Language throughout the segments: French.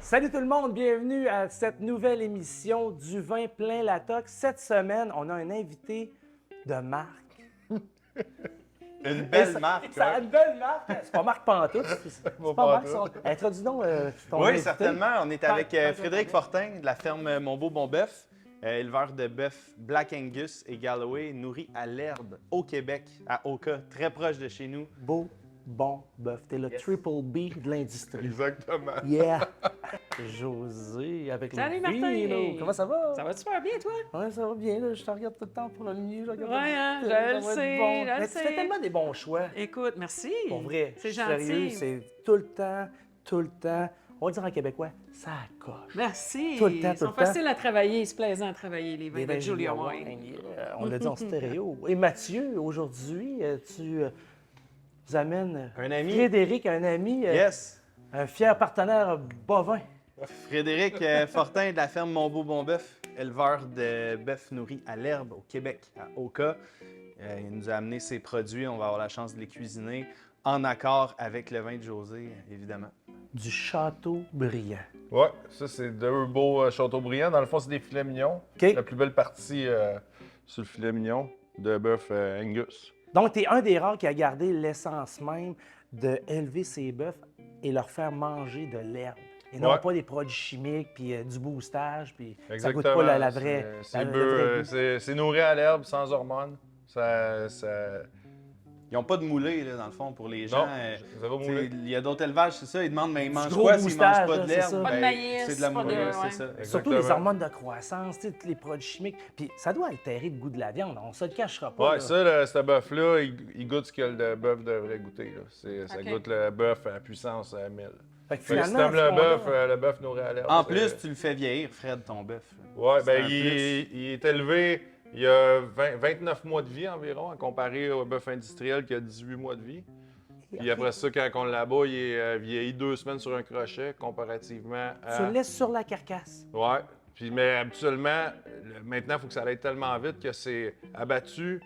Salut tout le monde, bienvenue à cette nouvelle émission du vin plein la toque. Cette semaine, on a un invité de marque. Une belle marque. Ça a une belle marque. C'est pas Marc Pantoute. C'est pas Marc. Introduis donc ton Oui, invité. certainement. On est avec Frédéric Fortin de la ferme Mon Beau Bon Bœuf, éleveur de bœuf Black Angus et Galloway, nourri à l'herbe au Québec, à Oka, très proche de chez nous. Beau, bon bœuf. T'es le triple B de l'industrie. Exactement. Yeah! José avec Salut, le Martin! vino. Comment ça va? Ça va super bien, toi? Ouais, ça va bien. Là. Je te regarde tout le temps pour le mieux. Je regarde Ouais, hein, tout- je ça le va être sais, bon. je le Mais tu fais sais. tellement des bons choix. Écoute, merci. Pour vrai. C'est je suis sérieux, gentil. c'est tout le temps, tout le temps. On va dire en québécois, ça coche. Merci. Tout le temps, Ils sont tout le temps. faciles à travailler, c'est plaisant à travailler, les vins Les de vins Julia Wine, Wine. yeah. On l'a dit en stéréo. Et Mathieu, aujourd'hui, tu nous amènes Un ami. Frédéric, un ami, Yes! un fier partenaire bovin. Frédéric Fortin de la ferme Mon Beau Bon Bœuf, éleveur de bœuf nourri à l'herbe au Québec, à Oka. Il nous a amené ses produits. On va avoir la chance de les cuisiner en accord avec le vin de José, évidemment. Du Château Brillant. Ouais, ça, c'est deux beaux Châteaubriand. Dans le fond, c'est des filets mignons. OK. La plus belle partie sur le filet mignon de bœuf Angus. Donc, tu es un des rares qui a gardé l'essence même d'élever ses bœufs et leur faire manger de l'herbe. Et non Ouais. pas des produits chimiques, puis du boostage, puis ça Exactement. goûte pas la vraie... C'est le vrai goût. c'est nourri à l'herbe, sans hormones. Ça... Ils n'ont pas de moulé, là, dans le fond, pour les gens. Non, zéro T'sais, moulé. il y a d'autres élevages, c'est ça. Ils demandent, mais ils mangent gros quoi s'ils ne mangent boostage, pas là, de c'est l'herbe? ça. Pas de maïs, c'est de la pas de- moulée, c'est ouais. ça. Surtout les Exactement. hormones de croissance, tu sais, tous les produits chimiques. Puis ça doit altérer le goût de la viande, on se le cachera pas. Ouais, là. ça, ce bœuf-là, il goûte ce que le bœuf devrait goûter. Là. Ça Ok. goûte le bœuf à puissance 1000. Fait que Fait que si finalement, t'aimes ce qu'on a- le bœuf nourri à l'herbe. En c'est- plus, tu le fais vieillir, Fred, ton bœuf. Ouais, C'est ben un il est élevé, il y a 29 mois de vie environ, comparé au bœuf industriel qui a 18 mois de vie. Puis après ça, quand on l'abat, il est vieilli 2 semaines sur un crochet, comparativement Tu à... le laisses sur la carcasse. Ouais. Puis, mais habituellement, maintenant, il faut que ça aille tellement vite que c'est abattu.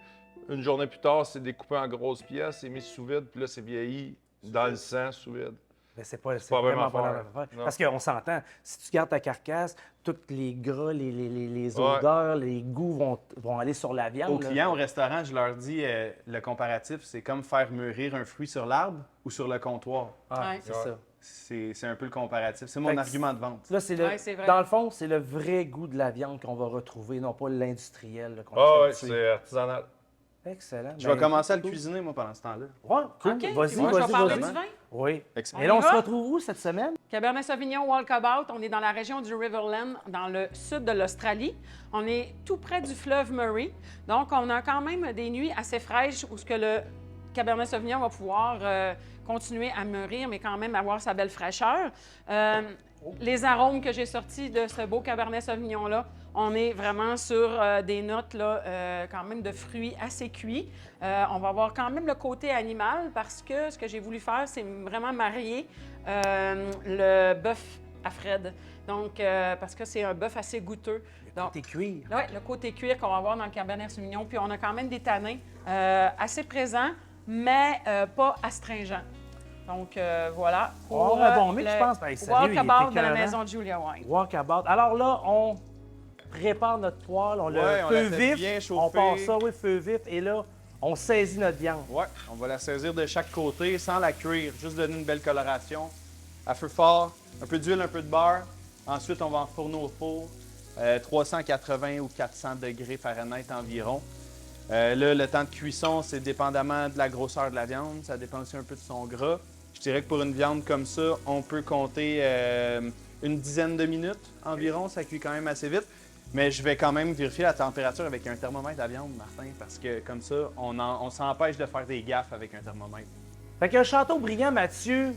Une journée plus tard, c'est découpé en grosses pièces, c'est mis sous vide, puis là, c'est vieilli dans le sang sous vide. Mais c'est pas, pas vraiment vraiment pas la faire. même affaire. Non. Parce qu'on s'entend, si tu gardes ta carcasse, tous les gras, les Ouais. odeurs, les goûts vont aller sur la viande. Aux là. clients au restaurant, je leur dis le comparatif, c'est comme faire mûrir un fruit sur l'arbre ou sur le comptoir. Ouais, Ouais. c'est Ouais. ça. C'est un peu le comparatif. C'est mon Fait que argument de vente. Là, c'est Ouais, c'est vrai. dans le fond, c'est le vrai goût de la viande qu'on va retrouver, non pas l'industriel. là, qu'on Ah ouais, achète. c'est artisanal. Excellent. Je vais Ben, commencer à le cool. cuisiner, moi, pendant ce temps-là. Ouais, cool. OK, puis Vas-y, moi, je vais vas-y, parler vas-y. du vin. Oui. On Et là, on y se va? retrouve où cette semaine? Cabernet Sauvignon Walkabout, on est dans la région du Riverland, dans le sud de l'Australie. On est tout près du fleuve Murray. Donc, on a quand même des nuits assez fraîches où ce que le Cabernet Sauvignon va pouvoir continuer à mûrir, mais quand même avoir sa belle fraîcheur. Les arômes que j'ai sortis de ce beau Cabernet Sauvignon-là, on est vraiment sur des notes là, quand même de fruits assez cuits. On va avoir quand même le côté animal parce que ce que j'ai voulu faire, c'est vraiment marier le bœuf à Fred. Donc, parce que c'est un bœuf assez goûteux. Donc, T'es cuir. oui, le côté cuir qu'on va avoir dans le Cabernet Sauvignon. Puis on a quand même des tanins assez présents, mais pas astringents. Donc, voilà. On va avoir un bon mix, je pense. Ben, sérieux, il est Walkabout de la écœurant. maison de Julia Wine. Walkabout. Alors là, on prépare notre poêle, on Ouais, le on feu la fait vif, bien chauffer. on passe ça, oui, feu vif, et là, on saisit notre viande. Ouais, on va la saisir de chaque côté sans la cuire, juste donner une belle coloration. À feu fort, un peu d'huile, un peu de beurre. Ensuite, on va enfourner au four, 380 ou 400 degrés Fahrenheit environ. Là, le temps de cuisson, c'est dépendamment de la grosseur de la viande. Ça dépend aussi un peu de son gras. Je dirais que pour une viande comme ça, on peut compter une dizaine de minutes environ. Ça cuit quand même assez vite. Mais je vais quand même vérifier la température avec un thermomètre à viande, Martin, parce que comme ça, on s'empêche de faire des gaffes avec un thermomètre. Fait qu'un château brillant, Mathieu,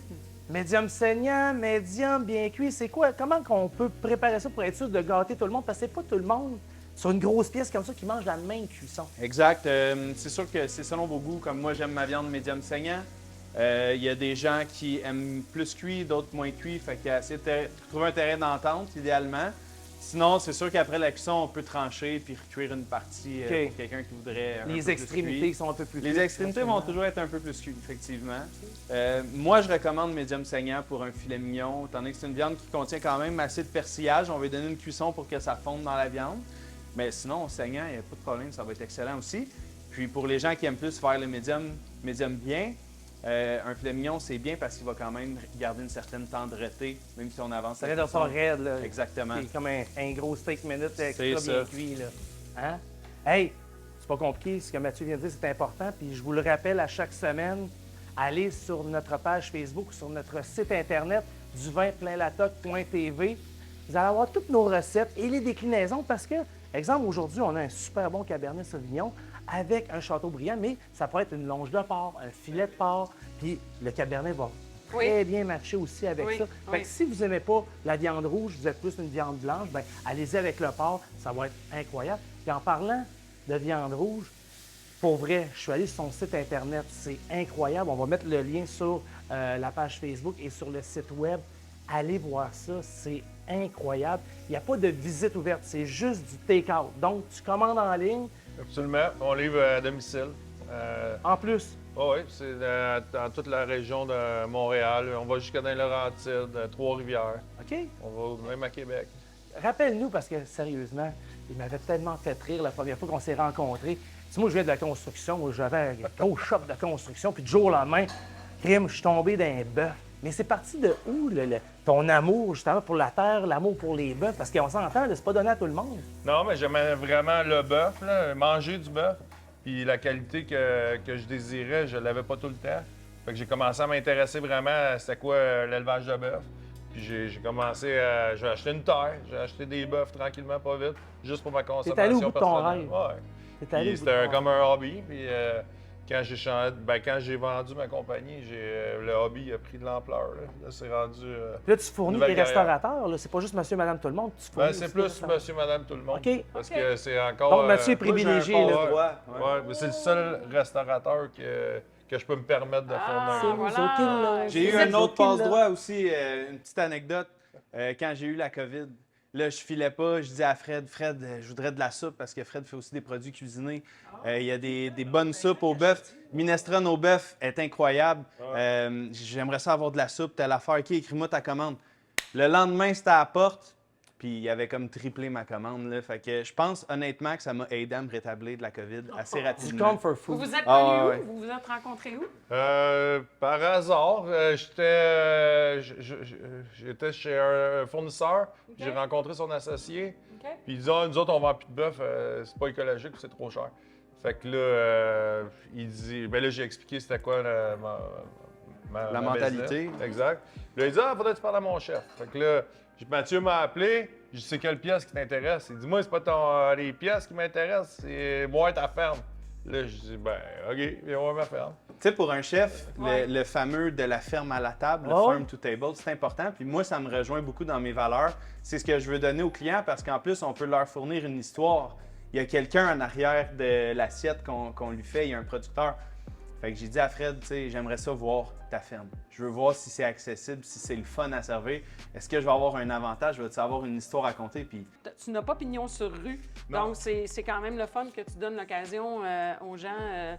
médium saignant, médium bien cuit, c'est quoi? Comment qu'on peut préparer ça pour être sûr de gâter tout le monde? Parce que c'est pas tout le monde, sur une grosse pièce comme ça, qui mange la même cuisson. Exact. C'est sûr que c'est selon vos goûts. Comme moi, j'aime ma viande médium saignant. Il y a des gens qui aiment plus cuit, d'autres moins cuit. Fait qu'il y a essayé de trouver un terrain d'entente, idéalement. Sinon, c'est sûr qu'après la cuisson, on peut trancher puis recuire une partie OK. pour quelqu'un qui voudrait. Un peu Les plus extrémités cuit. qui sont un peu plus Les cuites, extrémités vont toujours être un peu plus cuites, effectivement. Moi, je recommande médium saignant pour un filet mignon, étant donné que c'est une viande qui contient quand même assez de persillage. On va lui donner une cuisson pour que ça fonde dans la viande. Mais sinon, saignant, il n'y a pas de problème, ça va être excellent aussi. Puis pour les gens qui aiment plus faire le médium bien, un filet mignon, c'est bien parce qu'il va quand même garder une certaine tendreté, même si on avance. Ça la reste pas cuisson. raide, là. Exactement. C'est comme un gros steak minute extra C'est bien ça. cuit, là. Hein? Hey, c'est pas compliqué, ce que Mathieu vient de dire, c'est important. Puis je vous le rappelle à chaque semaine, allez sur notre page Facebook, sur notre site Internet, duvinplein-latoc.tv. Vous allez avoir toutes nos recettes et les déclinaisons parce que, exemple, aujourd'hui, on a un super bon Cabernet Sauvignon avec un Châteaubriand, mais ça pourrait être une longe de porc, un filet de porc, puis le Cabernet va très bien matcher aussi avec Oui, ça. Fait oui. que si vous n'aimez pas la viande rouge, vous êtes plus une viande blanche, bien, allez-y avec le porc, ça va être incroyable. Puis en parlant de viande rouge, pour vrai, je suis allé sur son site Internet, c'est incroyable. On va mettre le lien sur la page Facebook et sur le site Web. Allez voir ça, c'est incroyable. Il n'y a pas de visite ouverte, c'est juste du take-out. Donc, tu commandes en ligne. Absolument. On livre à domicile. En plus, Oui, c'est dans toute la région de Montréal. On va jusqu'à dans les Laurentides, Trois-Rivières. OK? On va même à Québec. Rappelle-nous, parce que sérieusement, il m'avait tellement fait rire la première fois qu'on s'est rencontrés. Tu sais, moi, je viens de la construction. Moi, j'avais un gros shop de construction. Puis du jour au lendemain, crime, je suis tombé d'un bœuf. Mais c'est parti de où, ton amour, justement, pour la terre, l'amour pour les bœufs? Parce qu'on s'entend, là, c'est pas donné à tout le monde. Non, mais j'aimais vraiment le bœuf, là, manger du bœuf. Puis la qualité que je désirais, je l'avais pas tout le temps. Fait que j'ai commencé à m'intéresser vraiment à c'était quoi l'élevage de bœuf. Puis j'ai commencé à... J'ai acheté une terre, j'ai acheté des bœufs tranquillement, pas vite, juste pour ma consommation allé au bout de ton personnelle. rêve. Ouais. T'es allé Puis au bout de c'était ton comme un hobby. Puis quand j'ai vendu ma compagnie, le hobby a pris de l'ampleur. Là, c'est rendu... Puis là, tu fournis Nouvelle des carrière. restaurateurs, là. C'est pas juste monsieur, madame, tout le monde. Tu fournis c'est aussi plus des restaurateurs. monsieur, madame, tout le monde. OK. Parce OK. que c'est encore... Donc, Mathieu est Moi, j'ai un privilégié, là. passe-droit. Ouais, mais c'est le seul restaurateur que je peux me permettre de Ah, fournir. vous voilà. autres qui l'ont. J'ai eu Vous un êtes autre qui, là? passe-droit aussi, une petite anecdote. Quand j'ai eu la COVID, là, je filais pas. Je dis à Fred, je voudrais de la soupe parce que Fred fait aussi des produits cuisinés. Il y a des bonnes soupes au bœuf. Minestrone au bœuf est incroyable. J'aimerais ça avoir de la soupe, telle affaire. OK, écris-moi ta commande. Le lendemain, c'était à la porte. Puis il avait comme triplé ma commande. Là. Fait que je pense honnêtement que ça m'a aidé à me rétablir de la COVID assez Du rapidement. comfort Vous food. vous êtes Ah, connus ouais. où? Vous vous êtes rencontrés où? Par hasard, j'étais chez un fournisseur. OK. J'ai rencontré son associé. OK. Puis il dit nous autres, on vend plus de bœuf, c'est pas écologique, c'est trop cher. Fait que là, il dit ben là, j'ai expliqué c'était quoi ma La mentalité. business. Exact. Là, il dit faudrait que tu parles à mon chef. Fait que là, Mathieu m'a appelé. Je dis c'est quelle pièce qui t'intéresse? Il dit moi, c'est pas les pièces qui m'intéressent, c'est voir ta ferme. Là, je dis ben, OK, viens voir ma ferme. Tu sais, pour un chef, Ouais. le fameux de la ferme à la table, le Oh. farm to table, c'est important. Puis moi, ça me rejoint beaucoup dans mes valeurs. C'est ce que je veux donner aux clients parce qu'en plus, on peut leur fournir une histoire. Il y a quelqu'un en arrière de l'assiette qu'on lui fait, il y a un producteur. Fait que j'ai dit à Fred, tu sais, j'aimerais ça voir ta ferme. Je veux voir si c'est accessible, si c'est le fun à servir. Est-ce que je vais avoir un avantage? Vais-tu avoir une histoire à compter? Puis Tu n'as pas pignon sur rue. Non. Donc, c'est quand même le fun que tu donnes l'occasion aux gens.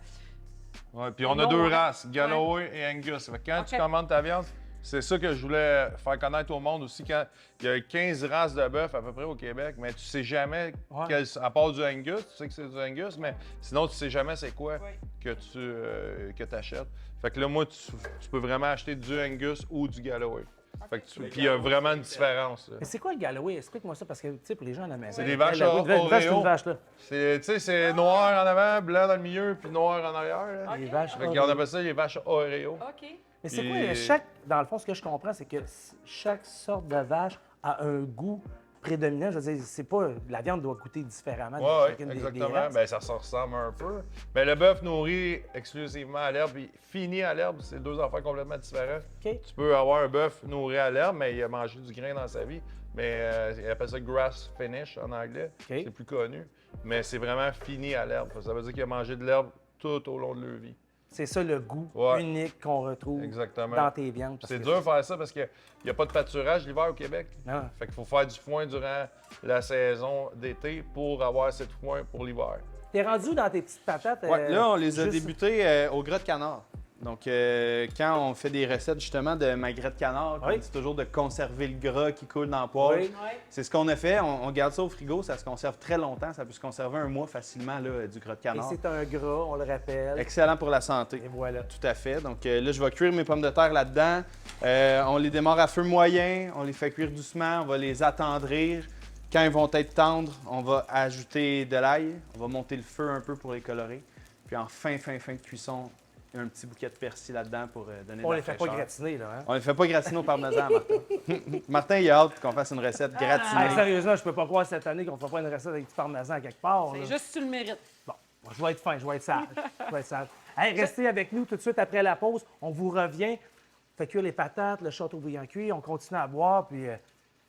Ouais, puis on a Non, deux ouais. races, Galloway et Angus. Fait que quand tu OK. commandes ta viande, c'est ça que je voulais faire connaître au monde aussi. Quand il y a 15 races de bœuf à peu près au Québec, mais tu sais jamais, Ouais. à part du Angus, tu sais que c'est du Angus, mais sinon tu sais jamais c'est quoi Oui. que tu achètes. Fait que là, moi, tu peux vraiment acheter du Angus ou du Galloway. Fait que puis il y a vraiment une différence. Là. Mais c'est quoi le Galloway? Explique-moi ça, parce que, tu sais, pour les gens à la maison. C'est des vaches Galloway, une vache, c'est Oreo. une vache, là. Tu sais, c'est noir en avant, blanc dans le milieu, puis noir en arrière. Là. Les vaches. Fait qu'on appelle ça les vaches Oreo. OK. Mais c'est quoi, Et- dans le fond, ce que je comprends, c'est que chaque sorte de vache a un goût prédominant. Je veux dire, c'est pas, la viande doit goûter différemment de Oui, chacune des exactement. races. Ben, ça se ressemble un peu. Mais le bœuf nourri exclusivement à l'herbe, puis fini à l'herbe, c'est deux affaires complètement différentes. OK. Tu peux avoir un bœuf nourri à l'herbe, mais il a mangé du grain dans sa vie. Mais il appelle ça grass finish en anglais. OK. C'est plus connu. Mais c'est vraiment fini à l'herbe. Ça veut dire qu'il a mangé de l'herbe tout au long de leur vie. C'est ça le goût Ouais. unique qu'on retrouve Exactement. dans tes viandes. parce C'est que dur de faire ça parce qu'il n'y a pas de pâturage l'hiver au Québec. Non. Fait qu'il faut faire du foin durant la saison d'été pour avoir assez de foin pour l'hiver. T'es rendu dans tes petites patates? Ouais, là, on les a juste- débutés au gras de canard. Donc, quand on fait des recettes justement de magret de canard, Oui. on dit toujours de conserver le gras qui coule dans le poêle. Oui. Ouais. C'est ce qu'on a fait. On garde ça au frigo, ça se conserve très longtemps. Ça peut se conserver un mois facilement, là, du gras de Et canard. c'est un gras, on le rappelle. Excellent pour la santé. Et voilà. Tout à fait. Donc là, je vais cuire mes pommes de terre là-dedans. On les démarre à feu moyen, on les fait cuire doucement, on va les attendrir. Quand ils vont être tendres, on va ajouter de l'ail, on va monter le feu un peu pour les colorer. Puis en fin de cuisson, un petit bouquet de persil là-dedans pour donner de On la les fait pas fraîcheur. gratiner, là. Hein? On les fait pas gratiner au parmesan, Martin. Martin, il a hâte qu'on fasse une recette gratinée. Sérieusement, je peux pas croire cette année qu'on ne fera pas une recette avec du parmesan quelque part. C'est là. juste si tu le mérites. Bon, je vais être fin, je vais être sage. Je vais être sage. Hey, restez avec nous tout de suite après la pause. On vous revient. On fait cuire les patates, le châteaubriand cuit. On continue à boire, puis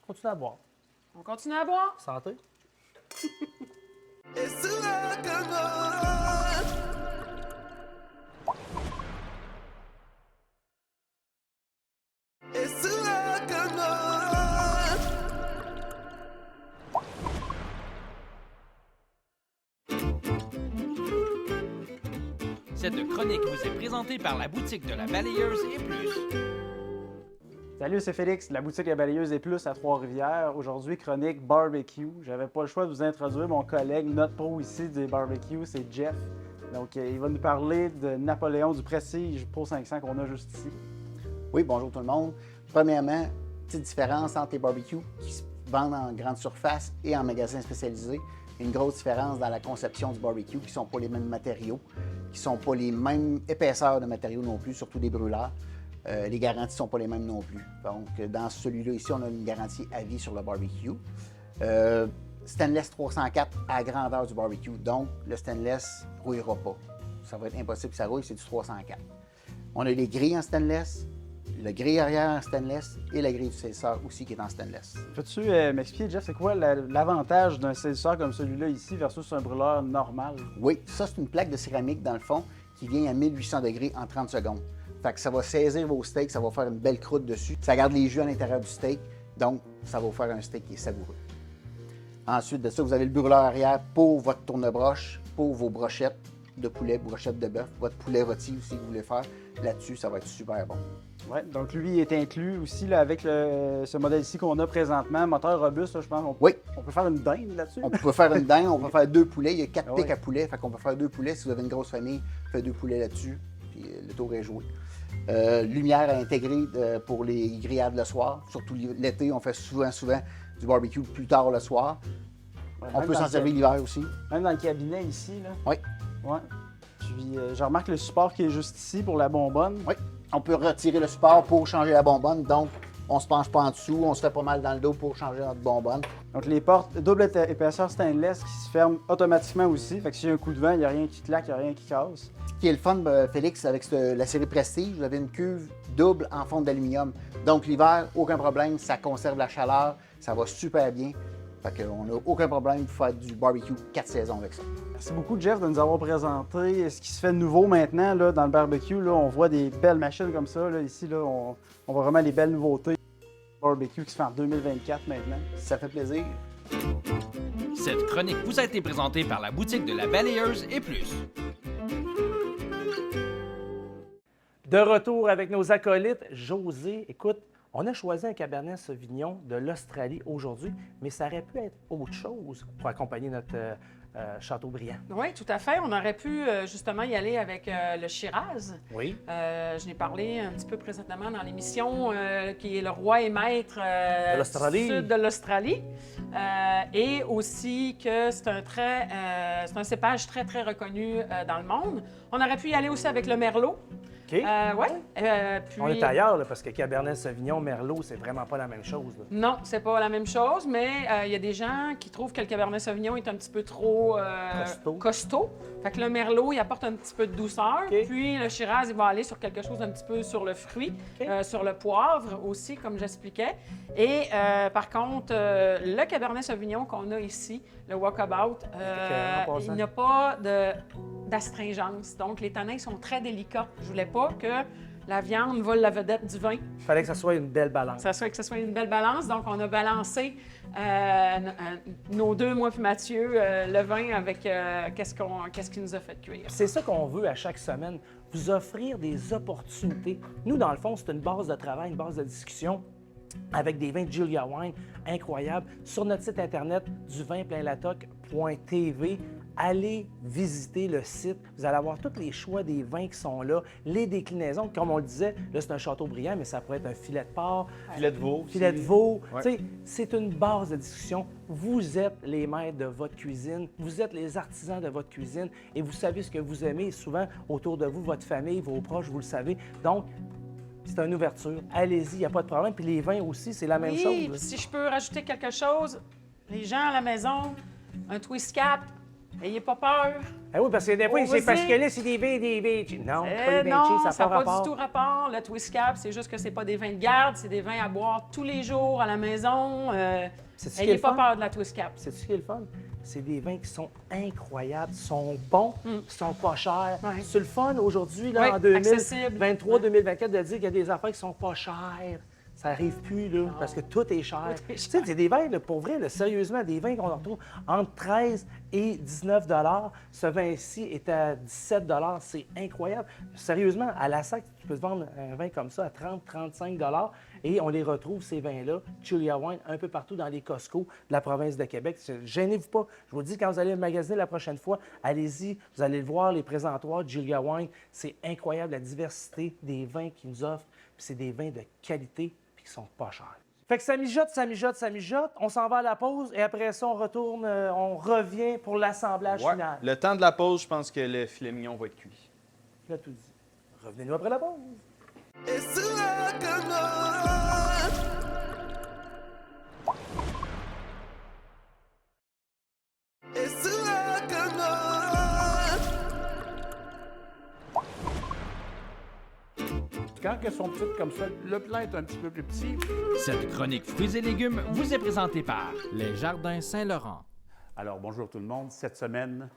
continue à boire. On continue à boire. Santé. Cette chronique vous est présentée par la boutique de la Balayeuse et plus. Salut, c'est Félix, de la boutique La Balayeuse et plus à Trois-Rivières. Aujourd'hui, chronique barbecue. J'avais pas le choix de vous introduire mon collègue, notre pro ici des barbecues, c'est Jeff. Donc, il va nous parler de Napoléon du Prestige pour 500 qu'on a juste ici. Oui, bonjour tout le monde. Premièrement, petite différence entre les barbecues qui se vendent en grande surface et en magasins spécialisés. Une grosse différence dans la conception du barbecue, qui ne sont pas les mêmes matériaux, qui ne sont pas les mêmes épaisseurs de matériaux non plus, surtout des brûleurs. Les garanties ne sont pas les mêmes non plus. Donc, dans celui-là ici, on a une garantie à vie sur le barbecue. Stainless 304 à la grandeur du barbecue. Donc, le stainless ne rouillera pas. Ça va être impossible que ça rouille, c'est du 304. On a les grilles en stainless, le grille arrière en stainless et la grille du saisisseur aussi qui est en stainless. Peux-tu m'expliquer, Jeff, c'est quoi l'avantage d'un saisisseur comme celui-là ici versus un brûleur normal? Oui, ça, c'est une plaque de céramique, dans le fond, qui vient à 1800 degrés en 30 secondes. Fait que ça va saisir vos steaks, ça va faire une belle croûte dessus. Ça garde les jus à l'intérieur du steak, donc ça va vous faire un steak qui est savoureux. Ensuite de ça, vous avez le brûleur arrière pour votre tourne-broche, pour vos brochettes de poulet, brochettes de bœuf, votre poulet rôti aussi que vous voulez faire. Là-dessus, ça va être super bon. Ouais, donc lui est inclus aussi là, avec ce modèle ici qu'on a présentement, moteur robuste, là, je pense. Oui. On peut faire une dinde là-dessus? On peut faire une dinde, on peut faire 2 poulets. Il y a 4 Ah pics ouais. à poulet, fait qu'on peut faire 2 poulets. Si vous avez une grosse famille, faites 2 poulets là-dessus, puis le tour est joué. Lumière à intégrer pour les grillades le soir. Surtout l'été, on fait souvent du barbecue plus tard le soir. Ouais, On même peut dans s'en le servir l'hiver aussi. Même dans le cabinet ici, là. Oui. Ouais. Puis je remarque le support qui est juste ici pour la bonbonne. Oui. On peut retirer le support pour changer la bonbonne. Donc, on se penche pas en dessous, on se fait pas mal dans le dos pour changer notre bonbonne. Donc les portes double épaisseur stainless qui se ferment automatiquement aussi. Fait que s'il y a un coup de vent, il n'y a rien qui claque, il n'y a rien qui casse. Ce qui est le fun, Félix, avec la série Prestige, vous avez une cuve double en fonte d'aluminium. Donc, l'hiver, aucun problème, ça conserve la chaleur, ça va super bien. Fait qu'on n'a aucun problème pour faire du barbecue 4 saisons avec ça. Merci beaucoup, Jeff, de nous avoir présenté ce qui se fait de nouveau maintenant là, dans le barbecue. Là, on voit des belles machines comme ça. Là. Ici, là, on voit vraiment les belles nouveautés. Barbecue qui se fait en 2024 maintenant. Ça fait plaisir. Cette chronique vous a été présentée par la boutique de la Balayeuse et plus. De retour avec nos acolytes, José, écoute, on a choisi un Cabernet Sauvignon de l'Australie aujourd'hui, mais ça aurait pu être autre chose pour accompagner notre Châteaubriand. Oui, tout à fait. On aurait pu justement y aller avec le Shiraz. Oui. Je n'ai parlé un petit peu précédemment dans l'émission qui est le roi et maître De l'Australie. du sud de l'Australie. Et aussi que c'est un cépage très, très reconnu dans le monde. On aurait pu y aller aussi avec le Merlot. OK. Oui. On est ailleurs, là, parce que Cabernet Sauvignon, Merlot, c'est vraiment pas la même chose. Là. Non, c'est pas la même chose, mais il y a des gens qui trouvent que le Cabernet Sauvignon est un petit peu trop costaud. Fait que le Merlot, il apporte un petit peu de douceur. OK. Puis le Shiraz, il va aller sur quelque chose d'un petit peu sur le fruit, OK. sur le poivre aussi, comme j'expliquais. Et par contre, le Cabernet Sauvignon qu'on a ici, le Walkabout, en il passant. n'a pas de d'astringence. Donc, les tanins sont très délicats. Je voulais pas que la viande vole la vedette du vin. Il fallait que ça soit une belle balance. Que ce soit une belle balance. Donc, on a balancé nos deux, moi puis Mathieu, le vin avec qu'est-ce qui nous a fait cuire. C'est ça qu'on veut à chaque semaine, vous offrir des opportunités. Nous, dans le fond, c'est une base de travail, une base de discussion avec des vins de Julia Wine incroyables. Sur notre site internet duvinpleinlatoc.tv, allez visiter le site. Vous allez avoir tous les choix des vins qui sont là, les déclinaisons. Comme on le disait, là, c'est un Châteaubriand, mais ça pourrait être un filet de porc, Filet de veau. filet de veau. Ouais. Tu sais, c'est une base de discussion. Vous êtes les maîtres de votre cuisine, vous êtes les artisans de votre cuisine et vous savez ce que vous aimez. Souvent, autour de vous, votre famille, vos proches, vous le savez. Donc, c'est une ouverture. Allez-y, il n'y a pas de problème. Puis les vins aussi, c'est la même Oui, chose. puis si je peux rajouter quelque chose, les gens à la maison, un twist cap, n'ayez pas peur. Ah oui, parce que des fois, Oh, c'est parce vas-y. que là, c'est des vins, Non, c'est pas des vins Non, cheap, ça n'a pas pas rapport. du tout rapport. Le twist cap, c'est juste que c'est pas des vins de garde, c'est des vins à boire tous les jours à la maison. C'est-tu qui est N'ayez le pas fun? peur de la twist cap. C'est ce qui est le fun? C'est des vins qui sont incroyables, sont bons, sont pas chers. Ouais. C'est le fun aujourd'hui, là, Oui, en 2023, accessible. 2024, de dire qu'il y a des affaires qui sont pas chères. Ça n'arrive plus, là, parce que tout est cher. Tout est Tu sais, cher. c'est des vins, là, pour vrai, là, sérieusement, des vins qu'on retrouve entre 13 et 19 $. Ce vin-ci est à 17 $. C'est incroyable. Sérieusement, à la SAC, tu peux te vendre un vin comme ça à 30-35 $ et on les retrouve, ces vins-là, Julia Wine, un peu partout dans les Costco de la province de Québec. Gênez-vous pas. Je vous le dis, quand vous allez magasiner la prochaine fois, allez-y, vous allez le voir, les présentoirs de Julia Wine. C'est incroyable, la diversité des vins qu'ils nous offrent. Puis c'est des vins de qualité puis qui sont pas chers. Fait que ça mijote, ça mijote, ça mijote. On s'en va à la pause et après ça, on retourne, on revient pour l'assemblage Ouais. final. Le temps de la pause, je pense que le filet mignon va être cuit. Là, tout dit. Revenez-nous après la pause. Quand elles sont petites comme ça, le plat est un petit peu plus petit. Cette chronique fruits et légumes vous est présentée par Les Jardins Saint-Laurent. Alors, bonjour tout le monde. Cette semaine,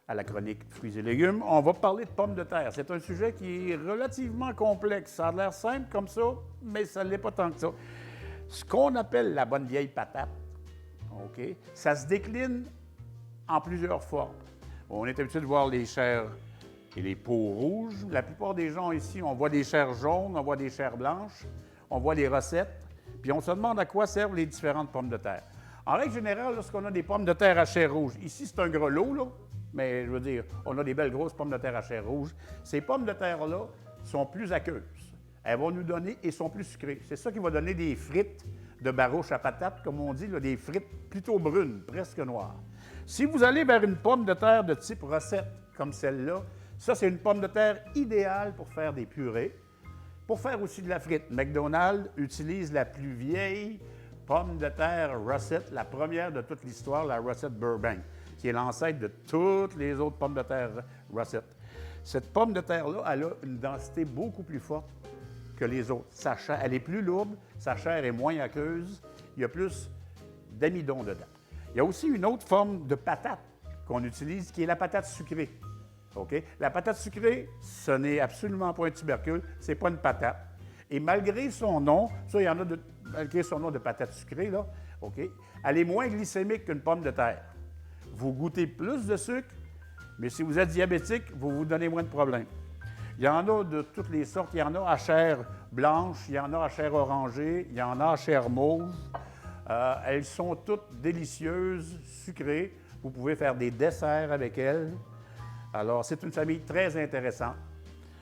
à la chronique Fruits et légumes, on va parler de pommes de terre. C'est un sujet qui est relativement complexe. Ça a l'air simple comme ça, mais ça ne l'est pas tant que ça. Ce qu'on appelle la bonne vieille patate, OK, ça se décline en plusieurs formes. On est habitué de voir les chairs et les peaux rouges. La plupart des gens ici, on voit des chairs jaunes, on voit des chairs blanches, on voit les recettes, puis on se demande à quoi servent les différentes pommes de terre. En règle générale, lorsqu'on a des pommes de terre à chair rouge, ici c'est un grelot, là, mais je veux dire, on a des belles grosses pommes de terre à chair rouge. Ces pommes de terre-là sont plus aqueuses. Elles vont nous donner et sont plus sucrées. C'est ça qui va donner des frites de barouche à patate, comme on dit, là, des frites plutôt brunes, presque noires. Si vous allez vers une pomme de terre de type recette, comme celle-là, ça, c'est une pomme de terre idéale pour faire des purées, pour faire aussi de la frite. McDonald's utilise la plus vieille pomme de terre recette, la première de toute l'histoire, la recette Burbank, qui est l'ancêtre de toutes les autres pommes de terre recette. Cette pomme de terre-là, elle a une densité beaucoup plus forte que les autres. Elle est plus lourde, sa chair est moins aqueuse, il y a plus d'amidon dedans. Il y a aussi une autre forme de patate qu'on utilise, qui est la patate sucrée. OK? La patate sucrée, ce n'est absolument pas un tubercule, ce n'est pas une patate. Et malgré son nom, ça, il y en a malgré son nom de patate sucrée, là, OK? Elle est moins glycémique qu'une pomme de terre. Vous goûtez plus de sucre, mais si vous êtes diabétique, vous vous donnez moins de problèmes. Il y en a de toutes les sortes. Il y en a à chair blanche, il y en a à chair orangée, il y en a à chair mauve. Elles sont toutes délicieuses, sucrées. Vous pouvez faire des desserts avec elles. Alors, c'est une famille très intéressante.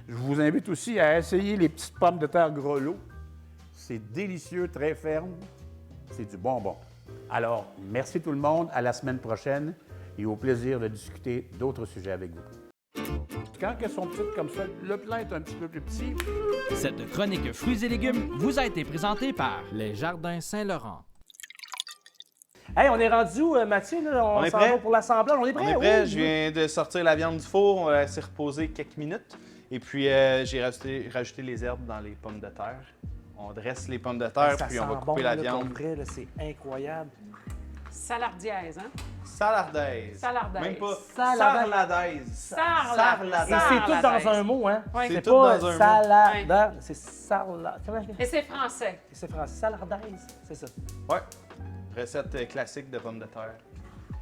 Je vous invite aussi à essayer les petites pommes de terre grelots. C'est délicieux, très ferme. C'est du bonbon. Alors, merci tout le monde. À la semaine prochaine et au plaisir de discuter d'autres sujets avec vous. Quand elles sont petites comme ça, le plat est un petit peu plus petit. Cette chronique fruits et légumes vous a été présentée par Les Jardins Saint-Laurent. Hey, on est rendu où, Mathieu? Là? On est s'en prêt? va pour l'assemblage. On est On prêt? est prêt, Oui, je oui. viens de sortir la viande du four, on va la laisser reposer quelques minutes. Et puis, j'ai rajouté les herbes dans les pommes de terre. On dresse les pommes de terre, Ça puis on va sent couper bon, la là, viande. pour vrai, là, c'est incroyable. Salardiaise, hein? Salardaise. Salardaise. Même pas. Salardaise. Sarladaise. Et c'est tout dans un mot, hein? Oui. C'est C'est tout pas dans un mot. salada, c'est salade. Et c'est français. C'est français. Salardaise, c'est ça. Ouais. Recette classique de pommes de terre.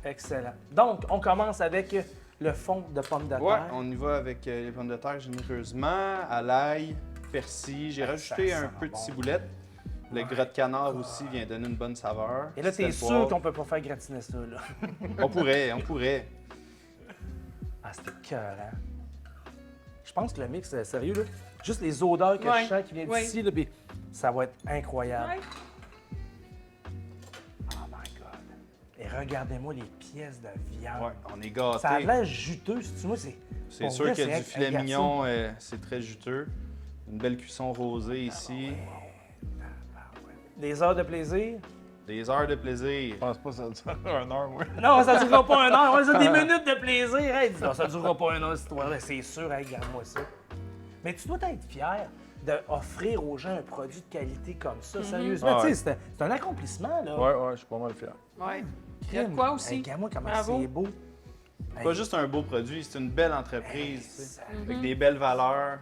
Excellent. Donc, on commence avec le fond de pommes de terre. Ouais, on y va avec les pommes de terre généreusement, à l'ail, persil. J'ai rajouté ça un sent peu de bon. ciboulette. Le gras de canard aussi vient donner une bonne saveur. Et là, t'es Sel, sûr poivre. qu'on peut pas faire gratiner ça, là? On pourrait. Ah, c'était écœurant. Je pense que le mix, sérieux, là, juste les odeurs que Ouais. je sens qui viennent Ouais. d'ici, là, puis ça va être incroyable. Ouais. Oh my God. Et regardez-moi les pièces de viande. Ouais, on est gâtés. Ça a l'air juteux, si tu vois, c'est... C'est pour sûr vrai, qu'il y a c'est du filet un gâteau. mignon, c'est très juteux. Une belle cuisson rosée ici. Des heures de plaisir. Des heures de plaisir. Je pense pas que ça dure 1 heure, moi. Non, ça durera pas 1 heure. Ça, des minutes de plaisir. Hey, non, ça durera pas 1 heure, cette histoire-là. C'est sûr, hey, regarde-moi ça. Mais tu dois être fier d'offrir aux gens un produit de qualité comme ça. Sérieusement, Ah ouais. tu sais, c'est un accomplissement, là. Ouais, je suis pas mal fier. Ouais. Il y a de quoi aussi? Hey, regarde-moi comment Bravo. c'est beau. C'est pas juste un beau produit, c'est une belle entreprise, tu sais, Ça- avec des belles valeurs.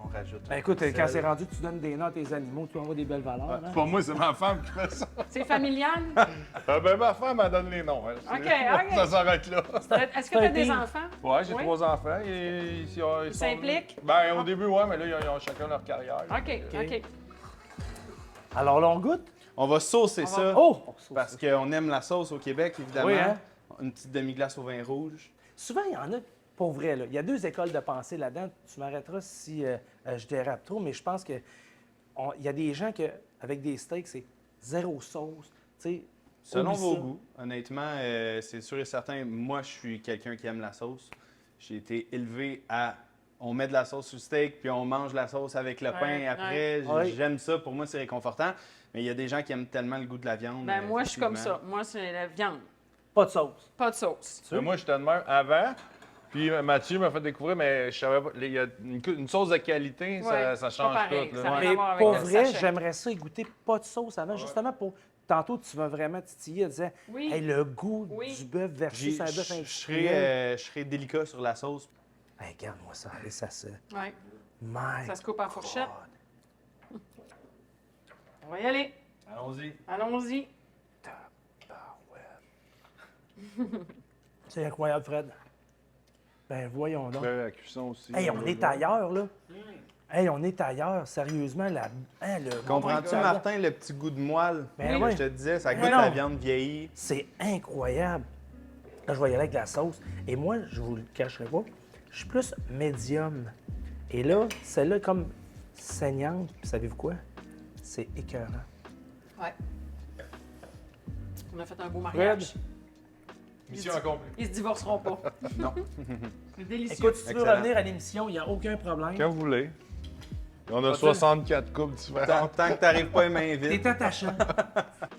On rajoute. Ben écoute, un peu de quand sel. c'est rendu que tu donnes des notes à tes animaux, tu envoies des belles valeurs. Hein? Pour moi, c'est ma femme qui fait ça. C'est familial? Ben, ma femme, elle donne les noms. Hein. OK, OK. Ça s'arrête là. Est-ce que tu as des enfants? Ouais, j'ai Oui. 3 enfants. Et, ils sont- s'impliquent? Ben, au début, ouais, mais là, ils ont chacun leur carrière. OK, OK. Alors là, on goûte? On va saucer ça Oh! parce qu'on aime la sauce au Québec, évidemment. Oui, hein? Une petite demi-glace au vin rouge. Souvent, il y en a, pour vrai, là. Il y a 2 écoles de pensée là-dedans. Tu m'arrêteras si je dérape trop, mais je pense que il y a des gens que avec des steaks, c'est 0 sauce. Tu sais, Selon oublie vos ça. goûts, honnêtement, c'est sûr et certain, moi, je suis quelqu'un qui aime la sauce. J'ai été élevé à... On met de la sauce sur le steak, puis on mange la sauce avec le pain après. ouais. J'aime ça. Pour moi, c'est réconfortant. Mais il y a des gens qui aiment tellement le goût de la viande. Ben moi, je suis comme ça. effectivement. Moi, c'est la viande. Pas de sauce. Pas de sauce. Mais moi, j'étais de même avant. Puis Mathieu m'a fait découvrir, mais je savais pas. Il y a une sauce de qualité, Ouais, ça c'est change pas pareil, tout. là. ça a rien Mais à voir avec pour le vrai, sachet. j'aimerais ça y goûter pas de sauce avant, justement pour. Tantôt, tu vas vraiment titiller en disant Oui. hey, le goût Oui. du bœuf versus un bœuf Je industriel. serais délicat sur la sauce. Hey, regarde-moi ça, allez, ça se. Ouais. My Ça se coupe en fourchette. God. On va y aller. Allons-y. Allons-y. C'est incroyable, Fred. Ben voyons donc. Ben, la cuisson aussi. Hey, on est ailleurs, là. Hey, on est ailleurs, sérieusement. Le Comprends-tu, Martin, le petit goût de moelle? Ben que oui. je te disais, ça Mais goûte non. la viande vieillie. C'est incroyable. Là, je vais y aller avec la sauce. Et moi, je vous le cacherai pas, je suis plus médium. Et là, celle-là, comme saignante, puis savez-vous quoi? C'est écœurant. Ouais. On a fait un beau mariage. Mission accomplie. Ils se divorceront pas. Non. C'est délicieux. Écoute, si tu veux Excellent. revenir à l'émission, il n'y a aucun problème. Quand vous voulez. On a Pas-tu? 64 coupes différentes. Tant que t'arrives pas les mains vides. T'es attachant.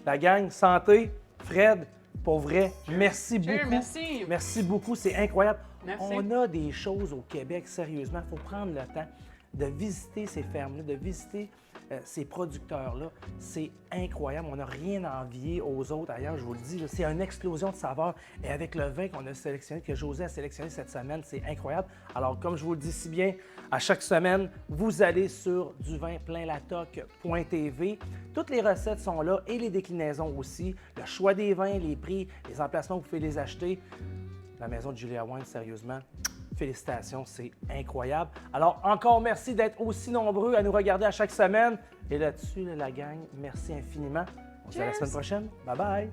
La gang, santé, Fred, pour vrai, merci Cheers, beaucoup. merci. Merci beaucoup, c'est incroyable. Merci. On a des choses au Québec, sérieusement. Il faut prendre le temps de visiter ces fermes-là, de visiter ces producteurs-là. C'est incroyable. On n'a rien à envier aux autres ailleurs, je vous le dis. là. C'est une explosion de saveurs. Et avec le vin qu'on a sélectionné, que José a sélectionné cette semaine, c'est incroyable. Alors, comme je vous le dis si bien, à chaque semaine, vous allez sur duvinpleinlatoc.tv. Toutes les recettes sont là et les déclinaisons aussi. Le choix des vins, les prix, les emplacements où vous pouvez les acheter. La maison de Julia Wine, sérieusement, félicitations, c'est incroyable. Alors, encore merci d'être aussi nombreux à nous regarder à chaque semaine. Et là-dessus, là, la gang, merci infiniment. On se dit à la Cheers. semaine prochaine. Bye-bye.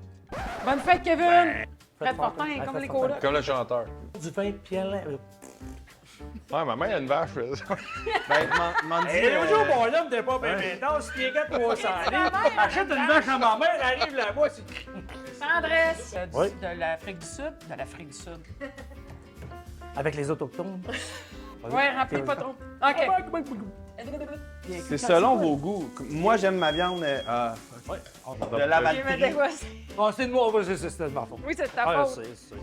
Bonne fête, Kevin! Fred Fortin, Ouais, comme Fred les Fortin. colas. Comme le chanteur. Du vin, Pierre. Ouais, ma mère, il a une vache. Ben, m'en dis, bon homme, t'es pas bien méchant. Si t'es 300 livres, achète une vache à ma mère, arrive là-bas, c'est... Sandresse! Oui. De l'Afrique du Sud? De l'Afrique du Sud. Avec les autochtones. Ouais, rappelez pas trop. OK. c'est selon vos goûts. Moi, j'aime ma viande de la OK, mais Valkyrie. quoi? Oh, c'est de moi, c'est de ma faute. Oui, c'est de ta Ah, faute. c'est.